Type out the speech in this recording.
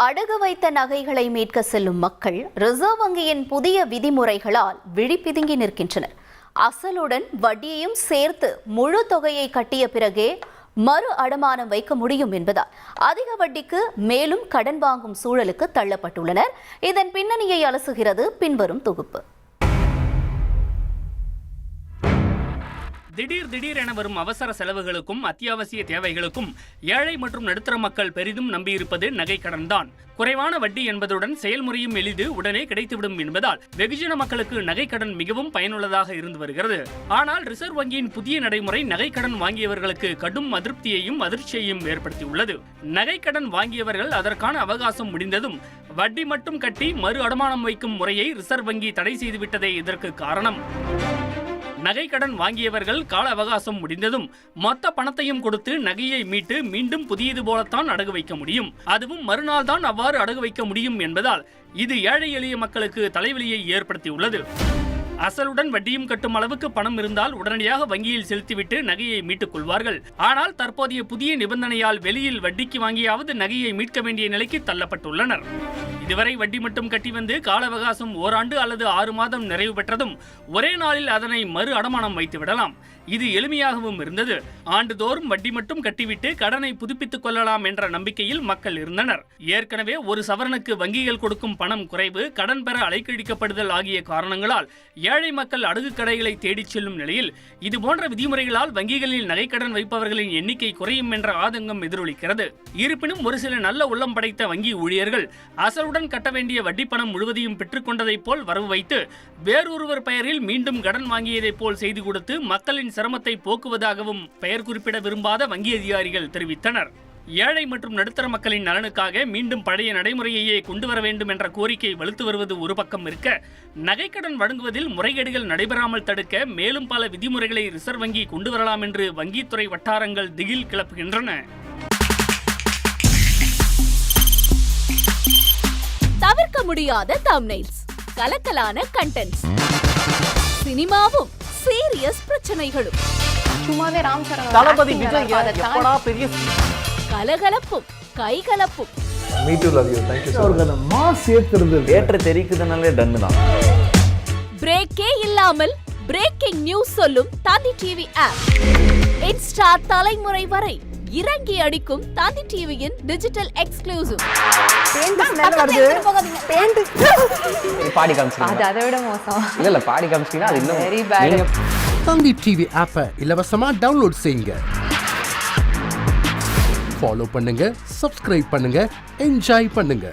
அடகு வைத்த நகைகளை மீட்க செல்லும் மக்கள் ரிசர்வ் வங்கியின் புதிய விதிமுறைகளால் விழிபிதுங்கி நிற்கின்றனர். அசலுடன் வட்டியையும் சேர்த்து முழு தொகையை கட்டிய பிறகே மறு அடமானம் வைக்க முடியும் என்பதால் அதிக வட்டிக்கு மேலும் கடன் வாங்கும் சூழலுக்கு தள்ளப்பட்டுள்ளனர். இதன் பின்னணியை அலசுகிறது பின்வரும் தொகுப்பு. திடீர் என வரும் அவசர செலவுகளுக்கும் அத்தியாவசிய தேவைகளுக்கும் ஏழை மற்றும் நடுத்தர மக்கள் பெரிதும் நம்பியிருப்பது நகைக்கடன் தான். குறைவான வட்டி என்பதுடன் செயல்முறையும் எளிது, உடனே கிடைத்துவிடும் என்பதால் வெகுஜன மக்களுக்கு நகைக்கடன் மிகவும் பயனுள்ளதாக இருந்து வருகிறது. ஆனால் ரிசர்வ் வங்கியின் புதிய நடைமுறை நகைக்கடன் வாங்கியவர்களுக்கு கடும் அதிருப்தியையும் அதிர்ச்சியையும் ஏற்படுத்தியுள்ளது. நகைக்கடன் வாங்கியவர்கள் அதற்கான அவகாசம் முடிந்ததும் வட்டி மட்டும் கட்டி மறு அடமானம் வைக்கும் முறையை ரிசர்வ் வங்கி தடை செய்துவிட்டதே இதற்கு காரணம். நகைக்கடன் வாங்கியவர்கள் கால அவகாசம் முடிந்ததும் மொத்த பணத்தையும் கொடுத்து நகையை மீட்டு மீண்டும் புதியது போலத்தான் அடகு வைக்க முடியும். அதுவும் மறுநாள் தான் அவ்வாறு அடகு வைக்க முடியும் என்பதால் இது ஏழை எளிய மக்களுக்கு தலைவலியை ஏற்படுத்தியுள்ளது. அசலுடன் வட்டியும் கட்டும் அளவுக்கு பணம் இருந்தால் உடனடியாக வங்கியில் செலுத்திவிட்டு நகையை மீட்டுக் கொள்வார்கள். ஆனால் தற்போதைய புதிய நிபந்தனையால் வெளியில் வட்டிக்கு வாங்கியாவது நகையை மீட்க வேண்டிய நிலைக்கு தள்ளப்பட்டுள்ளனர். இதுவரை வட்டி மட்டும் கட்டி வந்து கால அவகாசம் ஓராண்டு அல்லது 6 மாதம் நிறைவு பெற்றதும் ஒரே நாளில் அதனை மறு அடமானம் வைத்து விடலாம். இது எளிமையாகவும் இருந்தது. ஆண்டுதோறும் வட்டி மட்டும் கட்டிவிட்டு கடனை புதுப்பித்துக் கொள்ளலாம் என்ற நம்பிக்கையில் மக்கள் இருந்தனர். ஏற்கனவே ஒரு சவரனுக்கு வங்கிகள் கொடுக்கும் பணம் குறைவு, கடன் பெற அலைக்கழிக்கப்படுதல் ஆகிய காரணங்களால் ஏழை மக்கள் அடகு கடைகளை தேடிச் செல்லும் நிலையில் இதுபோன்ற விதிமுறைகளால் வங்கிகளில் நகைக்கடன் வைப்பவர்களின் எண்ணிக்கை குறையும் என்ற ஆதங்கம் எதிரொலிக்கிறது. இருப்பினும் ஒரு சில நல்ல உள்ளம் படைத்த வங்கி ஊழியர்கள் அசலுடன் கட்ட வேண்டிய வட்டி பணம் முழுவதையும் பெற்றுக்கொண்டதைப் போல் வரவு வைத்து வேறொருவர் பெயரில் மீண்டும் கடன் வாங்கியதைப் போல் செய்து கொடுத்து மக்களின் சிரமத்தை போக்குவதாகவும் பெயர் குறிப்பிட விரும்பாத வங்கி அதிகாரிகள் தெரிவித்தனர். ஏழை மற்றும் நடுத்தர மக்களின் நலனுக்காக மீண்டும் பழைய நடைமுறையையே கொண்டு வர வேண்டும் என்ற கோரிக்கை வலுத்து வருவது ஒரு பக்கம் இருக்க, நகைக்கடன் வழங்குவதில் முறைகேடுகள் நடைபெறாமல் தடுக்க மேலும் பல விதிமுறைகளை ரிசர்வ் வங்கி கொண்டு வரலாம் என்று வங்கித்துறை வட்டாரங்கள் திகில் கிளப்புகின்றன. தவிர்க்க முடியாத தம்ப்நெயில்ஸ், கலக்கலான கண்டென்ட்ஸ், சினிமாவும் சீரியஸ் பிரச்சனைகளும், சும்மாவே ராம் சரண் தளபதி விஜய் எப்படா பெரிய கலகலப்பும் கைகலப்பும். Me too love you. Thank you. அவருக்கு அந்த மாஸ் ஏத்துறது தியேட்டர் தெரிக்குதுனாலே டன் தான். பிரேக்கே இல்லாமல் பிரேக்கிங் நியூஸ் சொல்லும் தந்தி டிவி ஆப். இன்ஸ்டா தலைமுறை வரை இறங்கி அடிக்கும் தந்தி டிவியின் டிஜிட்டல் எக்ஸ்க்ளூசிவ். பாடி காமிச்சீங்க. அது அதை விட மோசம். இல்ல பாடி காமிச்சீங்கன்னா அது இன்னும் வெரி பேட். தந்தி டிவி ஆப்பை இலவசமா டவுன்லோட் செய்யுங்க. ஃபாலோ பண்ணுங்க, சப்ஸ்கிரைப் பண்ணுங்க, என்ஜாய் பண்ணுங்க.